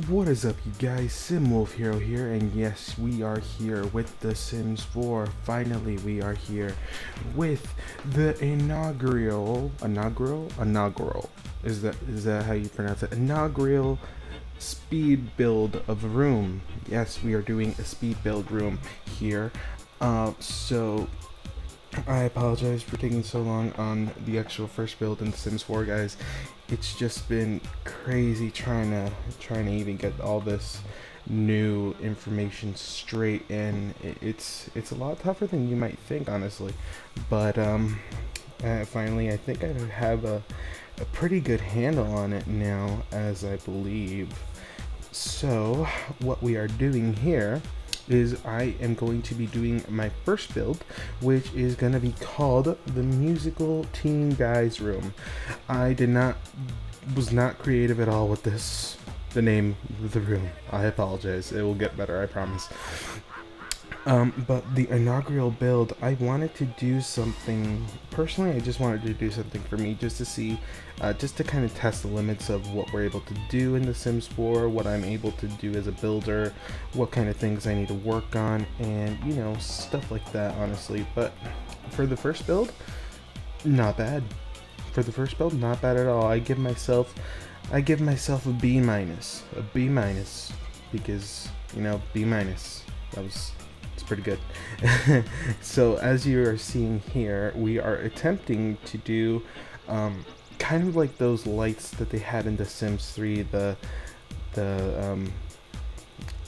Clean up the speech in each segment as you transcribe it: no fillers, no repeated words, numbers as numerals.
What is up, you guys? SimWolfHero here, and yes, we are here with The Sims 4. Finally, we are here with the inaugural. Is that how you pronounce it? Inaugural speed build of a room. Yes, we are doing a speed build room here. So I apologize for taking so long on the actual first build in The Sims 4, guys. It's just been crazy trying to even get all this new information straight, and it's a lot tougher than you might think, honestly. But finally, I think I have a pretty good handle on it now, as I believe. So what we are doing here is I am going to be doing my first build, which is going to be called the Musical Teen Guys Room. I was not creative at all with the name of the room. I apologize. It will get better, I promise. But the inaugural build, I wanted to do something, personally I just wanted to do something for me, just to see, just to kind of test the limits of what we're able to do in The Sims 4, what I'm able to do as a builder, what kind of things I need to work on, and, you know, stuff like that, honestly. But for the first build, not bad. For the first build, not bad at all. I give myself a B minus, because, you know, B minus, it's pretty good. So as you are seeing here, we are attempting to do kind of like those lights that they had in The Sims 3,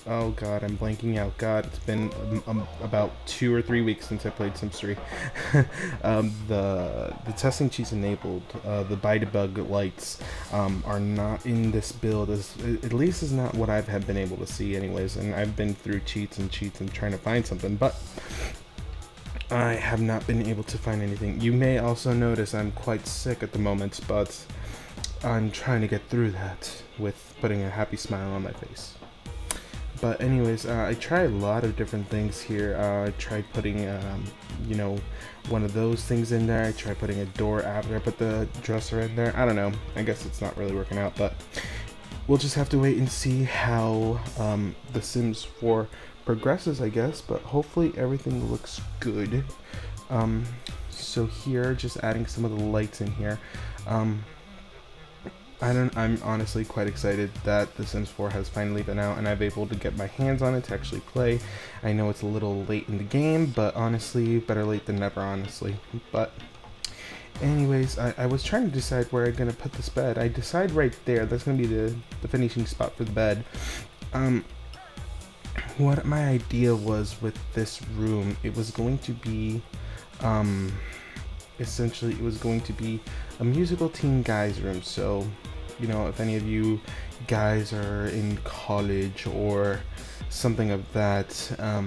oh god, I'm blanking out. God, it's been about 2 or 3 weeks since I played Sims 3. The testing cheats enabled, the by-debug lights are not in this build, at least is not what I've been able to see anyways, and I've been through cheats and trying to find something, but I have not been able to find anything. You may also notice I'm quite sick at the moment, but I'm trying to get through that with putting a happy smile on my face. But anyways, I tried a lot of different things here. I tried putting, you know, one of those things in there. I tried putting a door after I put the dresser in there. I don't know. I guess it's not really working out, but we'll just have to wait and see how The Sims 4 progresses, I guess. But hopefully everything looks good. So here, just adding some of the lights in here. I'm honestly quite excited that The Sims 4 has finally been out and I've been able to get my hands on it to actually play. I know it's a little late in the game, but honestly, better late than never, honestly. But anyways, I was trying to decide where I'm going to put this bed. I decide right there. That's going to be the finishing spot for the bed. What my idea was with this room, it was going to be, essentially, it was going to be a musical teen guys room. So, you know, if any of you guys are in college or something of that, I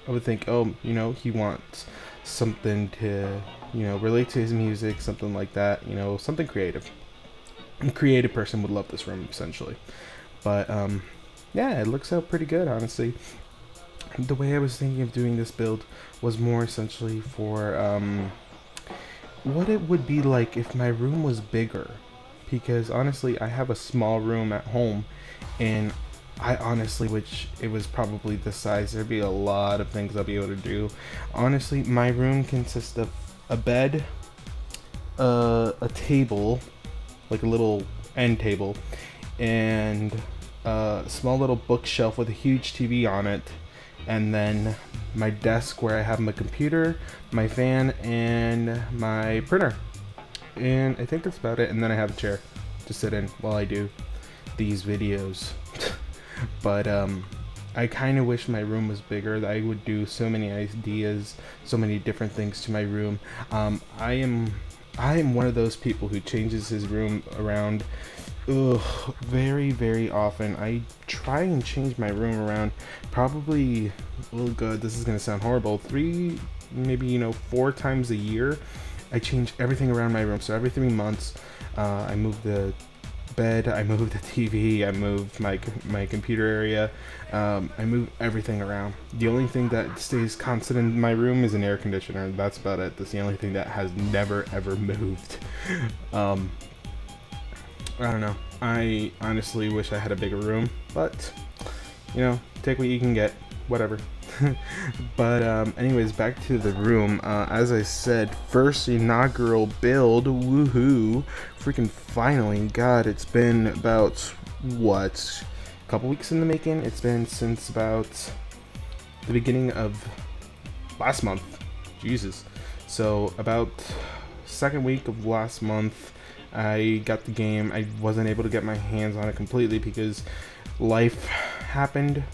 would think, oh, you know, he wants something to, you know, relate to his music, something like that, you know, something creative. A creative person would love this room, essentially. But, yeah, it looks out pretty good, honestly. The way I was thinking of doing this build was more essentially for, what it would be like if my room was bigger, because honestly I have a small room at home, and I honestly wish it was probably this size. There'd be a lot of things I'll be able to do. Honestly, my room consists of a bed, a table, like a little end table, and a small little bookshelf with a huge TV on it, and then my desk where I have my computer, my fan, and my printer. And I think that's about it. And then I have a chair to sit in while I do these videos. But I kind of wish my room was bigger. I would do so many ideas, so many different things to my room. I am one of those people who changes his room around very, very often. I try and change my room around probably, oh god, this is gonna sound horrible, 3, maybe, you know, 4 times a year. I change everything around my room. So every 3 months, I move the bed, I moved the TV, I moved my computer area, I moved everything around. The only thing that stays constant in my room is an air conditioner. That's about it. That's the only thing that has never ever moved. I don't know. I honestly wish I had a bigger room, but you know, take what you can get, whatever. But anyways, back to the room. As I said, first inaugural build, woohoo, freaking finally. God, it's been about what, a couple weeks in the making. It's been since about the beginning of last month. Jesus. So about second week of last month, I got the game. I wasn't able to get my hands on it completely because life happened.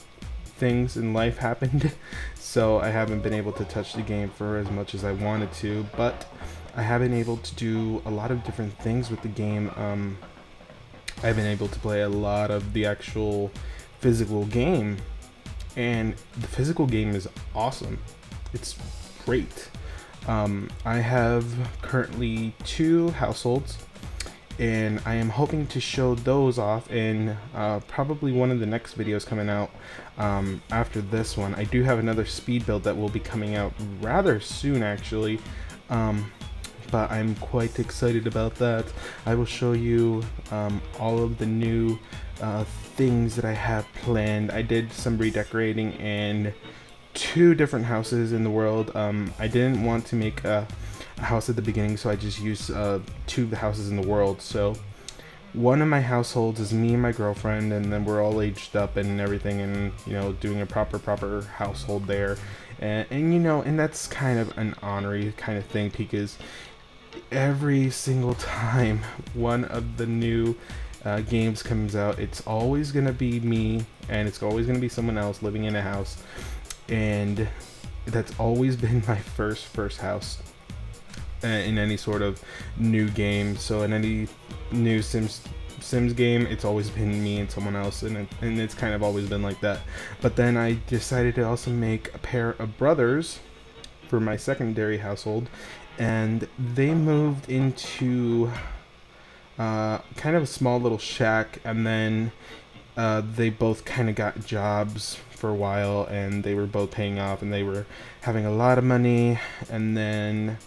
Things in life happened, so I haven't been able to touch the game for as much as I wanted to, but I have been able to do a lot of different things with the game. I've been able to play a lot of the actual physical game, and the physical game is awesome. It's great. I have currently 2 households, and I am hoping to show those off in probably one of the next videos coming out after this one. I do have another speed build that will be coming out rather soon, actually, but I'm quite excited about that. I will show you all of the new things that I have planned. I did some redecorating in 2 different houses in the world. I didn't want to make a house at the beginning, so I just used 2 of the houses in the world. So one of my households is me and my girlfriend, and then we're all aged up and everything, and you know, doing a proper household there, and you know, and that's kind of an honorary kind of thing, because every single time one of the new games comes out, it's always gonna be me, and it's always gonna be someone else living in a house, and that's always been my first house in any sort of new game. So in any new Sims game, it's always been me and someone else, and it's kind of always been like that. But then I decided to also make a pair of brothers for my secondary household, and they moved into kind of a small little shack, and then they both kind of got jobs for a while, and they were both paying off, and they were having a lot of money, and then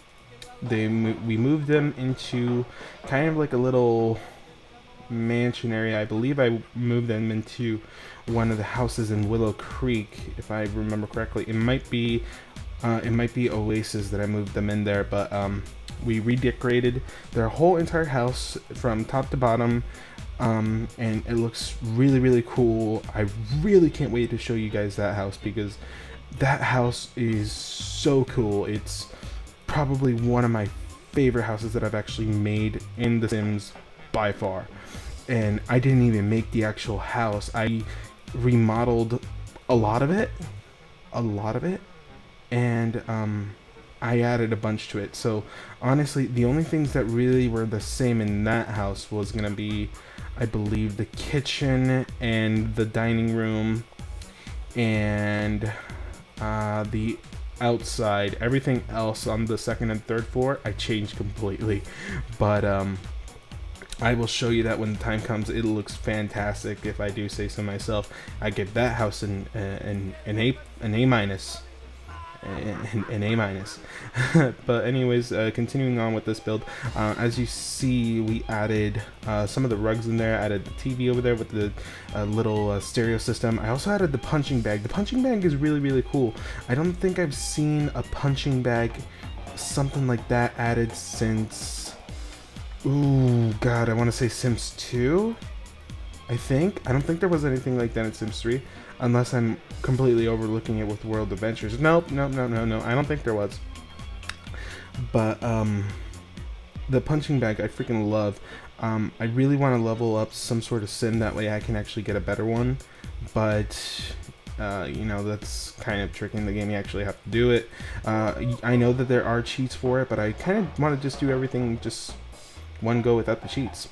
we moved them into kind of like a little mansion area. I believe I moved them into one of the houses in Willow Creek, if I remember correctly. It might be Oasis that I moved them in there, but we redecorated their whole entire house from top to bottom, and it looks really cool. I really can't wait to show you guys that house, because that house is so cool. It's probably one of my favorite houses that I've actually made in The Sims by far. And I didn't even make the actual house. I remodeled a lot of it, and I added a bunch to it. So honestly, the only things that really were the same in that house was gonna be, I believe, the kitchen and the dining room and the outside. Everything else on the second and third floor I changed completely, but I will show you that when the time comes. It looks fantastic, if I do say so myself. I give that house an A minus. An A minus. But anyways, continuing on with this build, as you see, we added some of the rugs in there, added the TV over there with the little stereo system. I also added the punching bag. The punching bag is really cool. I don't think I've seen a punching bag, something like that, added since, ooh, God, I want to say Sims 2, I think. I don't think there was anything like that in Sims 3. Unless I'm completely overlooking it with World Adventures. Nope, no. I don't think there was. But the punching bag I freaking love. I really want to level up some sort of sim, that way I can actually get a better one. But you know, that's kind of tricking the game. You actually have to do it. I know that there are cheats for it, but I kind of want to just do everything just one go without the cheats.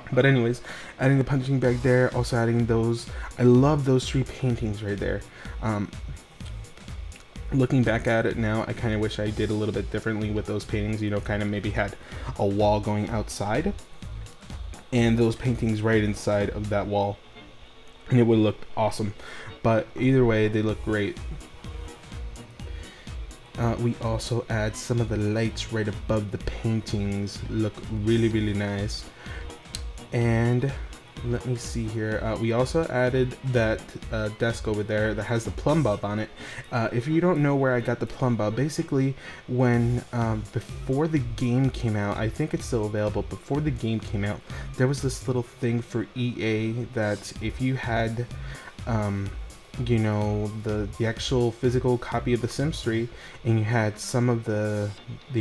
But anyways, adding the punching bag there, also adding those. I love those 3 paintings right there. Looking back at it now, I kind of wish I did a little bit differently with those paintings. You know, kind of maybe had a wall going outside. and those paintings right inside of that wall, and it would look awesome. But either way, they look great. We also add some of the lights right above the paintings, look really nice. And let me see here, we also added that desk over there that has the plumb bob on it. If you don't know where I got the plumb bob, basically when before the game came out, I think it's still available, before the game came out, there was this little thing for EA that if you had you know, the actual physical copy of The Sims 3, and you had some of the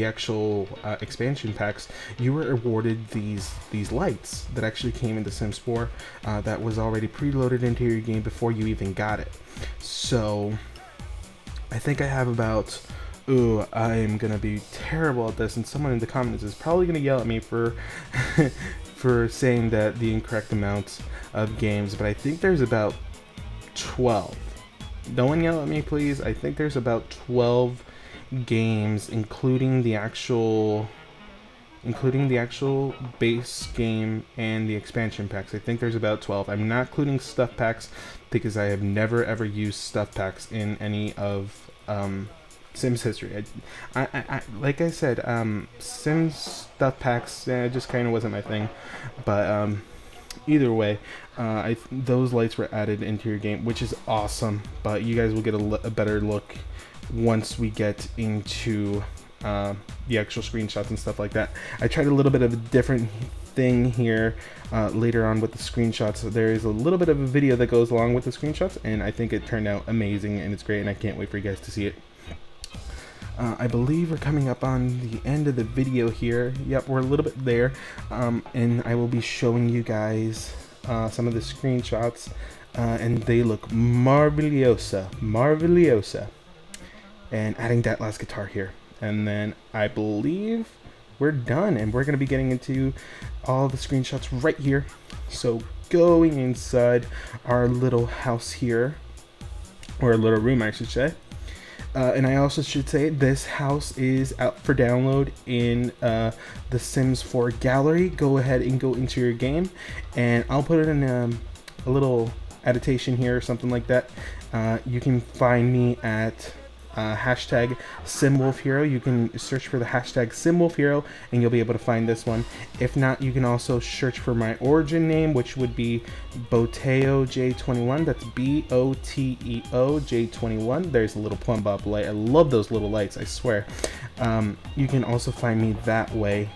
actual expansion packs, you were awarded these lights that actually came in The Sims 4 that was already preloaded into your game before you even got it. So I think I have about, ooh, I'm gonna be terrible at this, and someone in the comments is probably gonna yell at me for for saying that the incorrect amount of games, but I think there's about 12. No one yell at me, please. I think there's about 12 games, including the actual base game and the expansion packs. I think there's about 12. I'm not including stuff packs because I have never ever used stuff packs in any of Sims history. I like I said, Sims stuff packs just kind of wasn't my thing, but either way, those lights were added into your game, which is awesome, but you guys will get a better look once we get into the actual screenshots and stuff like that. I tried a little bit of a different thing here later on with the screenshots. There is a little bit of a video that goes along with the screenshots, and I think it turned out amazing, and it's great, and I can't wait for you guys to see it. I believe we're coming up on the end of the video here. Yep, we're a little bit there, and I will be showing you guys some of the screenshots, and they look marveliosa, and adding that last guitar here, and then I believe we're done, and we're going to be getting into all the screenshots right here. So going inside our little house here, or a little room I should say. And I also should say this house is out for download in the Sims 4 gallery. Go ahead and go into your game, and I'll put it in a little annotation here or something like that. You can find me at hashtag SimWolfHero. You can search for the hashtag SimWolfHero and you'll be able to find this one. If not, you can also search for my origin name, which would be Boteo J21. That's BOTEO J21. There's a little plumb bob light. I love those little lights, I swear. You can also find me that way.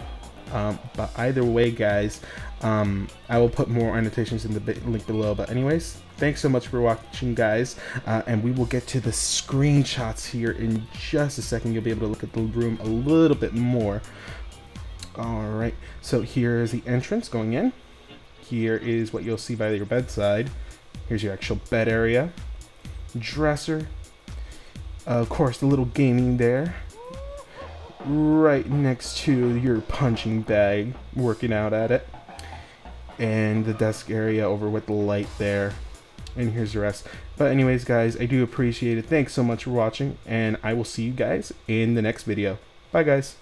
But either way, guys, I will put more annotations in the link below. But anyways, thanks so much for watching, guys, and we will get to the screenshots here in just a second. You'll be able to look at the room a little bit more. Alright, so here is the entrance going in. Here is what you'll see by your bedside. Here's your actual bed area, dresser, of course the little gaming there, right next to your punching bag, working out at it, and the desk area over with the light there, and here's the rest. But anyways, guys, I do appreciate it. Thanks so much for watching, and I will see you guys in the next video. Bye, guys.